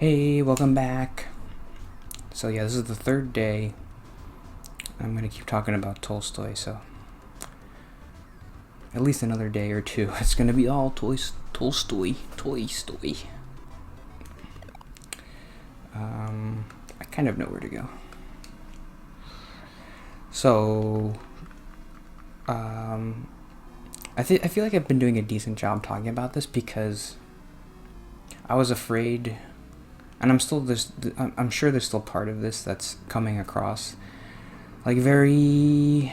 Hey, welcome back. So yeah, this is the third day. I'm gonna keep talking about Tolstoy, so at least another day or two. It's gonna be all Tolstoy. I kind of know where to go. So, I feel like I've been doing a decent job talking about this because I was afraid, and I'm sure there's still part of this that's coming across like very.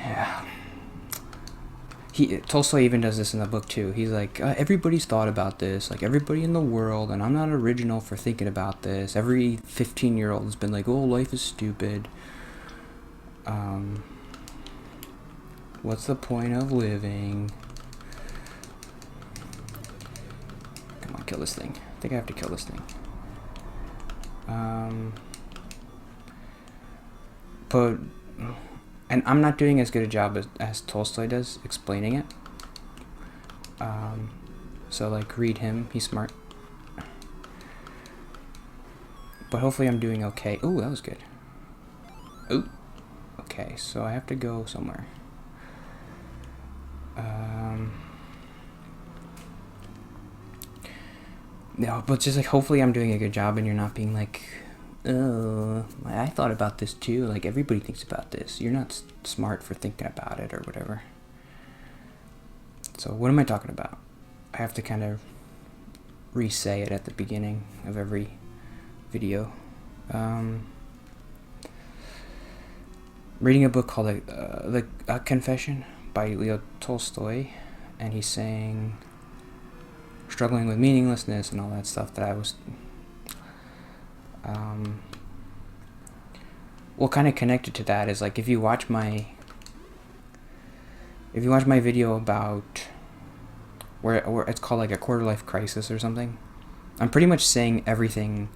Tolstoy even does this in the book too. He's like, everybody's thought about this, like everybody in the world, and I'm not original for thinking about this. Every 15-year-old has been like, oh, life is stupid. What's the point of living? Come on, kill this thing. I think I have to kill this thing. But, and I'm not doing as good a job as Tolstoy does explaining it. So like, read him. He's smart. But hopefully I'm doing okay. Ooh, that was good. Ooh. Okay, so I have to go somewhere. No, but just like, hopefully I'm doing a good job and you're not being like, oh, I thought about this too. Like, everybody thinks about this. You're not smart for thinking about it or whatever. So what am I talking about? I have to kind of re-say it at the beginning of every video. Reading a book called The Confession by Leo Tolstoy, and he's saying, struggling with meaninglessness and all that stuff that I was well, kind of connected to that is like, if you watch my video about where it's called like a quarter life crisis or something, I'm pretty much saying everything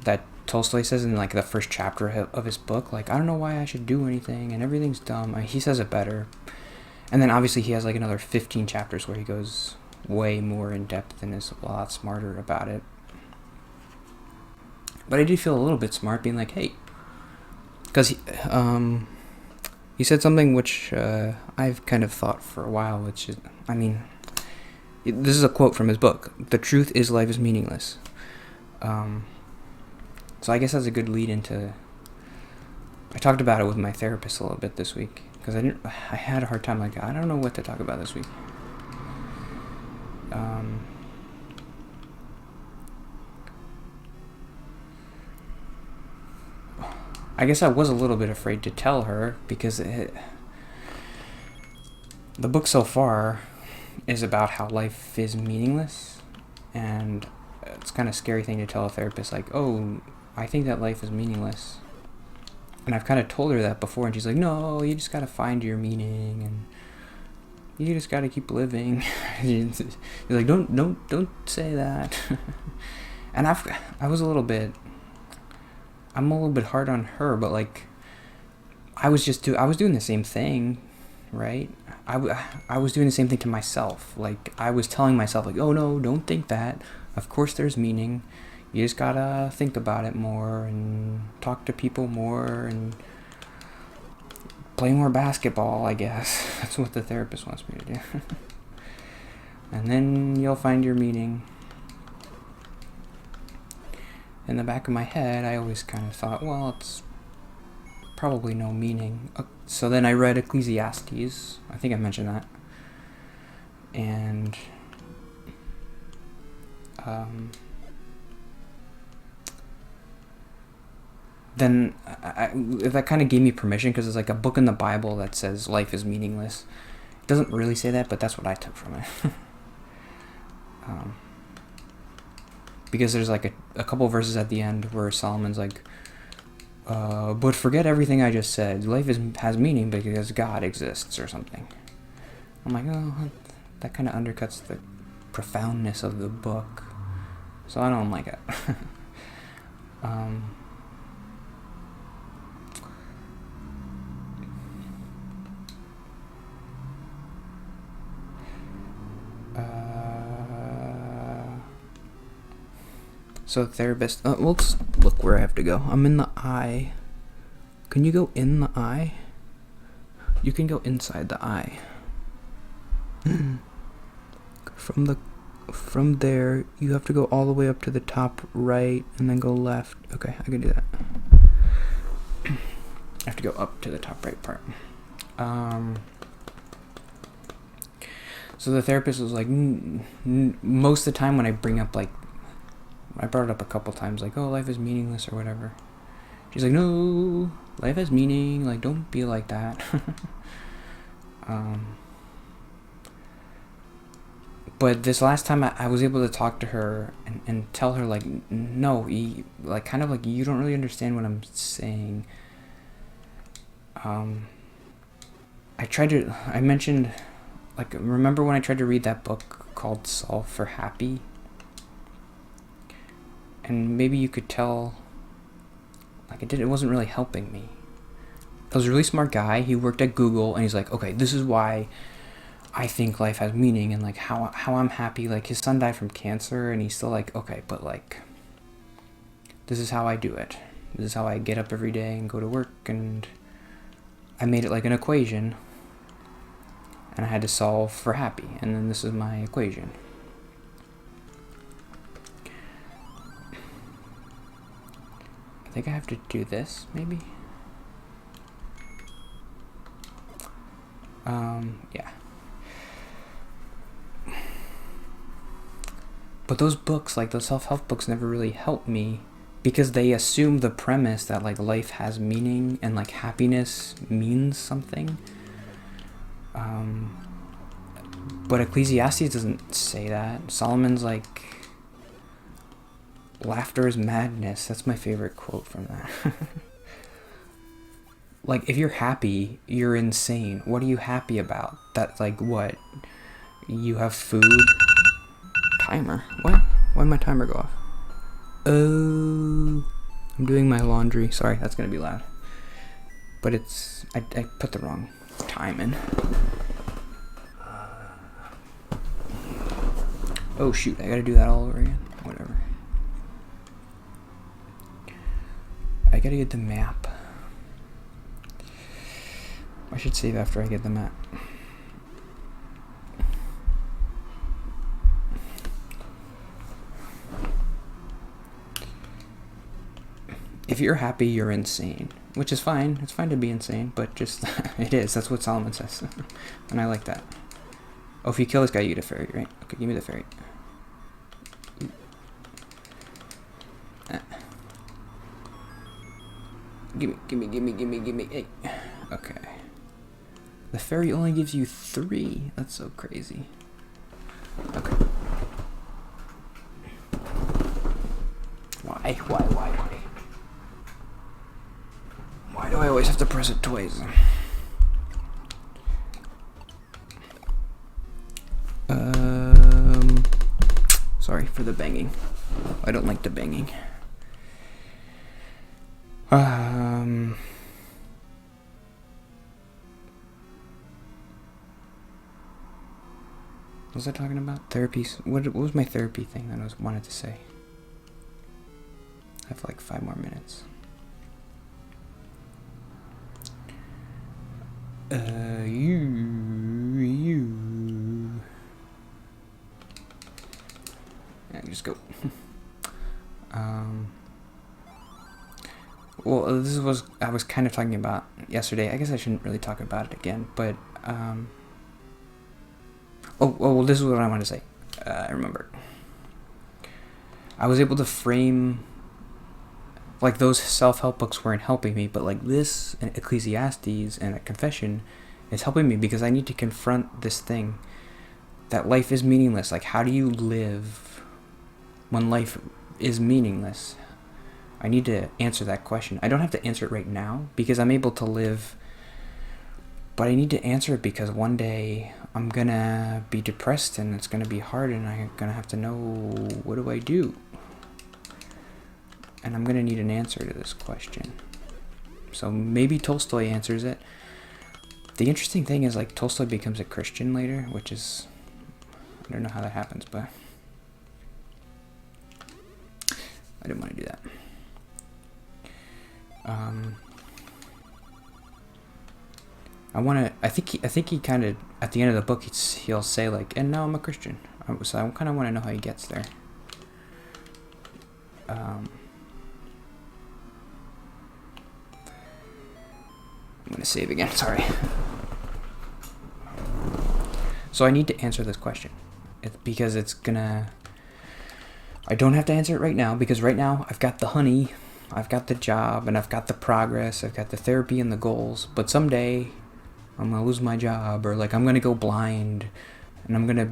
that Tolstoy says in like the first chapter of his book. Like, I don't know why I should do anything and everything's dumb. He says it better, and then obviously he has like another 15 chapters where he goes way more in depth and is a lot smarter about it. But I did feel a little bit smart being like, hey, because he said something which I've kind of thought for a while, which is, I mean, this is a quote from his book: "The truth is, life is meaningless." So I guess that's a good lead into. I talked about it with my therapist a little bit this week because I had a hard time. Like, I don't know what to talk about this week. I guess I was a little bit afraid to tell her because the book so far is about how life is meaningless, and it's kind of a scary thing to tell a therapist, like, oh, I think that life is meaningless. And I've kind of told her that before, and she's like, no, you just gotta find your meaning, and you just gotta keep living. You're like, don't say that. And I'm a little bit hard on her, but like, I was doing the same thing, right? I was doing the same thing to myself. Like, I was telling myself, like, oh no, don't think that. Of course there's meaning. You just gotta think about it more and talk to people more and play more basketball, I guess. That's what the therapist wants me to do. And then you'll find your meaning. In the back of my head, I always kind of thought, well, it's probably no meaning. So then I read Ecclesiastes. I think I mentioned that. And then that kind of gave me permission, because it's like a book in the Bible that says life is meaningless. It doesn't really say that, but that's what I took from it. Because there's like a couple verses at the end where Solomon's like, but forget everything I just said. Life has meaning because God exists, or something. I'm like, oh, that kind of undercuts the profoundness of the book. So I don't like it. So the therapist, let's look where I have to go. I'm in the eye. Can you go in the eye? You can go inside the eye. From there, you have to go all the way up to the top right and then go left. Okay, I can do that. I have to go up to the top right part. So the therapist was like, most of the time when I bring up, like, I brought it up a couple times, like, oh, life is meaningless or whatever. She's like, no, life has meaning, like, don't be like that. But this last time I was able to talk to her and tell her, like, no, like, kind of like, you don't really understand what I'm saying. I mentioned, like, remember when I tried to read that book called Solve for Happy? And maybe you could tell, like, it wasn't really helping me. I was a really smart guy. He worked at Google, and he's like, okay, this is why I think life has meaning, and, like, how I'm happy. Like, his son died from cancer, and he's still like, okay, but, like, this is how I do it. This is how I get up every day and go to work, and I made it like an equation, and I had to solve for happy, and then this is my equation. I think I have to do this, maybe? Yeah. But those books, like those self-help books, never really helped me because they assume the premise that, like, life has meaning and, like, happiness means something. But Ecclesiastes doesn't say that. Solomon's like, laughter is madness. That's my favorite quote from that. Like, if you're happy, you're insane. What are you happy about? That, like, what? You have food? Timer? What? Why'd my timer go off? Oh, I'm doing my laundry. Sorry, that's gonna be loud. But it's, I put the wrong time in. Oh shoot, I gotta do that all over again. Whatever. I gotta get the map. I should save after I get the map. If you're happy, you're insane. Which is fine. It's fine to be insane, but just, it is. That's what Solomon says. And I like that. Oh, if you kill this guy, you get a ferret, right? Okay, give me the ferret. Gimme. Hey. Okay. The fairy only gives you 3. That's so crazy. Okay. Why? Why do I always have to press it twice? Sorry for the banging. I don't like the banging. What was I talking about? Therapy. What was my therapy thing that I wanted to say? I have like 5 more minutes. Yeah, just go. Well, this was I was kind of talking about yesterday. I guess I shouldn't really talk about it again, but well, this is what I wanted to say. I remember. I was able to frame, like, those self-help books weren't helping me, but like this and Ecclesiastes and a confession is helping me because I need to confront this thing that life is meaningless. Like, how do you live when life is meaningless? I need to answer that question. I don't have to answer it right now because I'm able to live, but I need to answer it because one day I'm gonna be depressed and it's gonna be hard and I'm gonna have to know, what do I do? And I'm gonna need an answer to this question. So maybe Tolstoy answers it. The interesting thing is, like, Tolstoy becomes a Christian later, which is, I don't know how that happens, but I didn't want to do that. I think he kind of, at the end of the book, he'll say, like, and now I'm a Christian. So I kind of want to know how he gets there. I'm going to save again. Sorry. So I need to answer this question. Because it's going to... I don't have to answer it right now, because right now I've got the honey, I've got the job, and I've got the progress, I've got the therapy and the goals. But someday I'm going to lose my job, or like I'm going to go blind, and I'm going to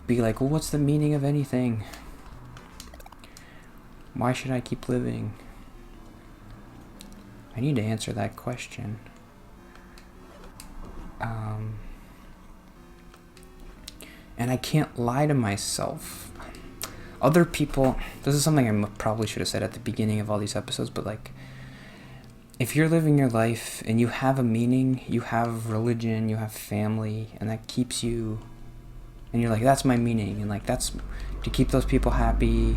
be like, well, what's the meaning of anything? Why should I keep living? I need to answer that question. And I can't lie to myself. Other people, this is something I probably should have said at the beginning of all these episodes, but like, if you're living your life and you have a meaning, you have religion, you have family, and that keeps you, and you're like, that's my meaning, and like, that's to keep those people happy.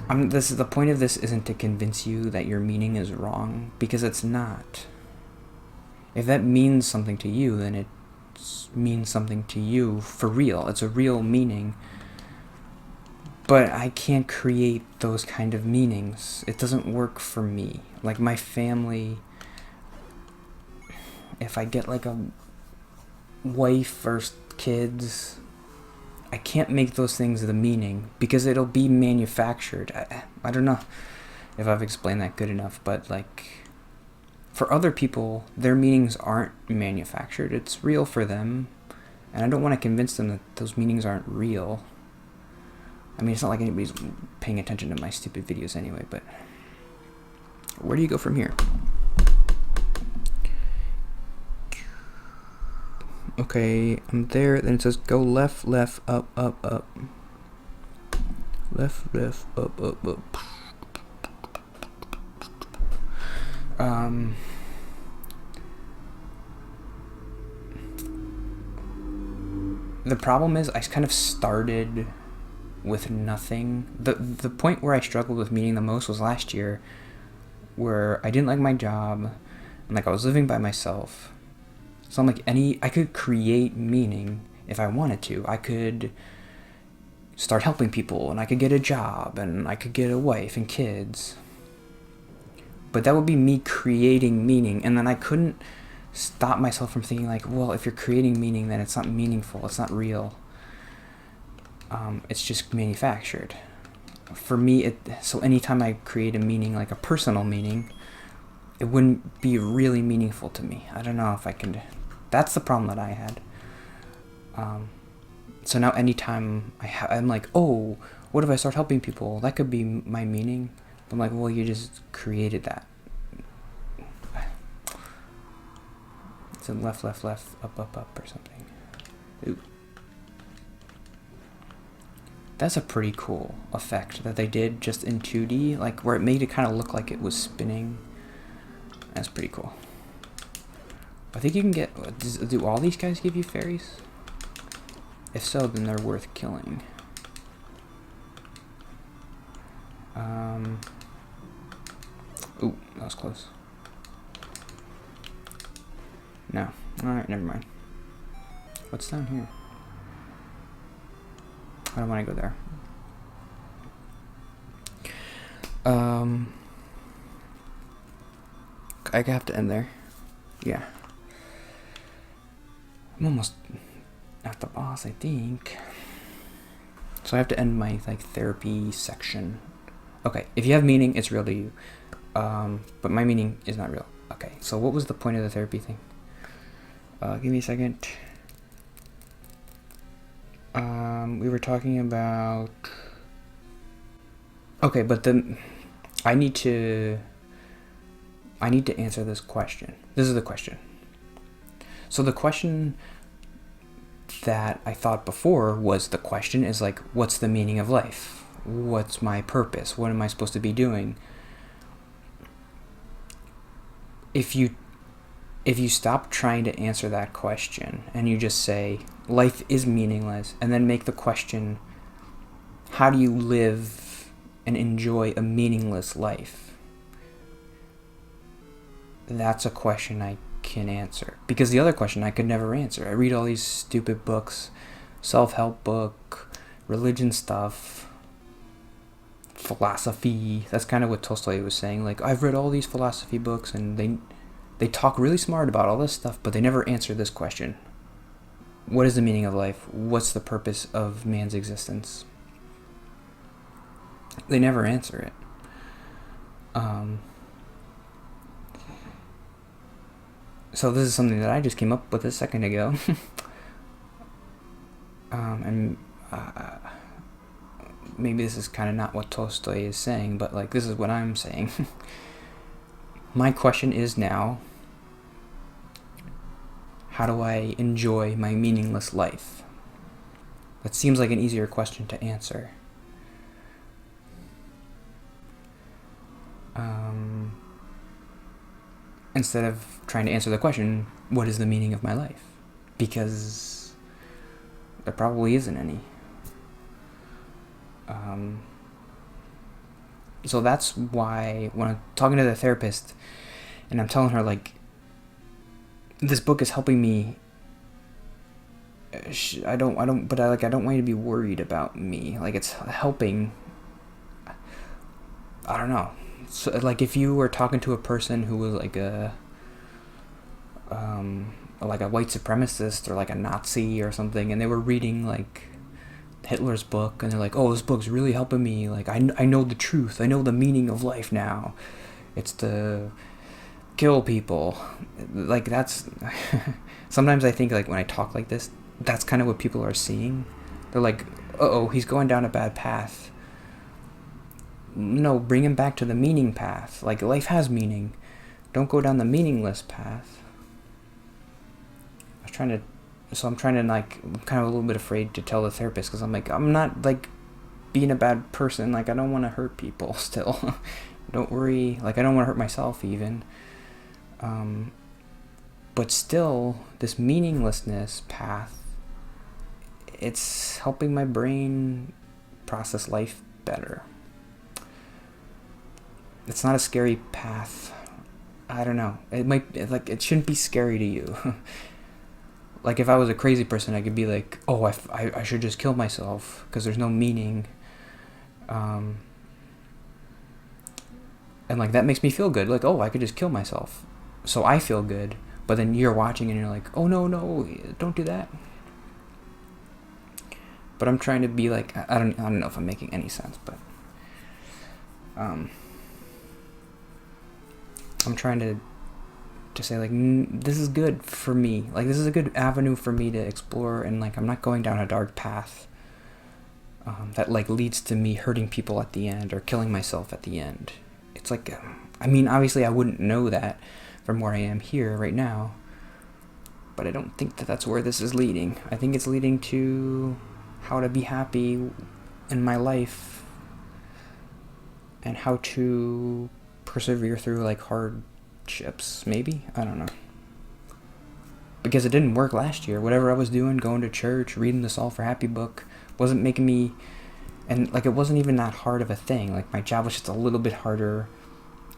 The point of this isn't to convince you that your meaning is wrong, because it's not. If that means something to you, then it means something to you for real. It's a real meaning. But I can't create those kind of meanings. It doesn't work for me. Like my family, if I get like a wife or kids, I can't make those things the meaning because it'll be manufactured. I don't know if I've explained that good enough, but like for other people, their meanings aren't manufactured. It's real for them. And I don't want to convince them that those meanings aren't real. I mean, it's not like anybody's paying attention to my stupid videos anyway, but where do you go from here? Okay, I'm there. Then it says go left, left, up, up, up. Left, left, up, up, up. The problem is I kind of started with nothing. The point where I struggled with meaning the most was last year, where I didn't like my job and like I was living by myself. So I'm like, I could create meaning if I wanted to. I could start helping people and I could get a job and I could get a wife and kids. But that would be me creating meaning, and then I couldn't stop myself from thinking like, well, if you're creating meaning, then it's not meaningful, it's not real. It's just manufactured. For me, so anytime I create a meaning, like a personal meaning, it wouldn't be really meaningful to me. I don't know if I can. That's the problem that I had. So now anytime I'm like, oh, what if I start helping people? That could be my meaning. I'm like, well, you just created that. It's in left, left, left, up, up, up, or something. Ooh. That's a pretty cool effect that they did just in 2D, like where it made it kind of look like it was spinning. That's pretty cool. I think you can get... Do all these guys give you fairies? If so, then they're worth killing. Ooh, that was close. No. Alright, never mind. What's down here? I don't want to go there. I have to end there. Yeah. I'm almost at the boss, I think. So I have to end my like therapy section. Okay, if you have meaning, it's real to you. But my meaning is not real. Okay, so what was the point of the therapy thing? Give me a second. We were talking about... Okay, but I need to answer this question. This is the question. So the question that I thought before was the question is like, what's the meaning of life? What's my purpose? What am I supposed to be doing? If you stop trying to answer that question and you just say life is meaningless, and then make the question, how do you live and enjoy a meaningless life? That's a question I can answer. Because the other question I could never answer. I read all these stupid books, self-help book, religion stuff, philosophy. That's kind of what Tolstoy was saying. Like, I've read all these philosophy books, and they talk really smart about all this stuff, but they never answer this question. What is the meaning of life? What's the purpose of man's existence? They never answer it. So this is something that I just came up with a second ago. And maybe this is kind of not what Tolstoy is saying, but like, this is what I'm saying. My question is now, how do I enjoy my meaningless life? That seems like an easier question to answer. Instead of trying to answer the question, what is the meaning of my life? Because there probably isn't any. So that's why when I'm talking to the therapist and I'm telling her, like, this book is helping me, I don't want you to be worried about me. Like, it's helping. I don't know. So, like, if you were talking to a person who was like a white supremacist or like a Nazi or something, and they were reading like Hitler's book, and they're like, oh, this book's really helping me. Like, I know the truth. I know the meaning of life now. It's to kill people. Like, that's sometimes I think, like, when I talk like this, that's kind of what people are seeing. They're like, uh-oh, he's going down a bad path. No, bring him back to the meaning path. Like, life has meaning. Don't go down the meaningless path. I'm trying to, like, I'm kind of a little bit afraid to tell the therapist, because I'm like, I'm not, like, being a bad person. Like, I don't want to hurt people still. Don't worry. Like, I don't want to hurt myself even. But still, this meaninglessness path, it's helping my brain process life better. It's not a scary path. I don't know. It shouldn't be scary to you. Like, if I was a crazy person, I could be like, oh, I should just kill myself because there's no meaning. And, like, that makes me feel good. Like, oh, I could just kill myself. So I feel good. But then you're watching and you're like, oh, no, don't do that. But I'm trying to be like, I don't know if I'm making any sense, but I'm trying to say, like, this is good for me. Like, this is a good avenue for me to explore, and, like, I'm not going down a dark path that, like, leads to me hurting people at the end or killing myself at the end. It's like, I mean, obviously I wouldn't know that from where I am here right now, but I don't think that that's where this is leading. I think it's leading to how to be happy in my life and how to persevere through, like, hardships, maybe? I don't know. Because it didn't work last year. Whatever I was doing, going to church, reading the Solve for Happy book, wasn't making me, and, like, it wasn't even that hard of a thing. Like, my job was just a little bit harder,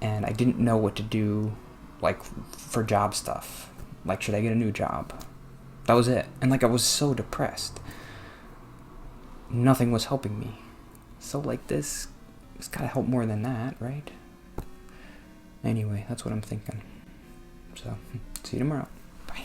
and I didn't know what to do, like, for job stuff. Like, should I get a new job? That was it. And, like, I was so depressed. Nothing was helping me. So, like, this, it's gotta help more than that, right? Anyway, that's what I'm thinking. So, see you tomorrow. Bye.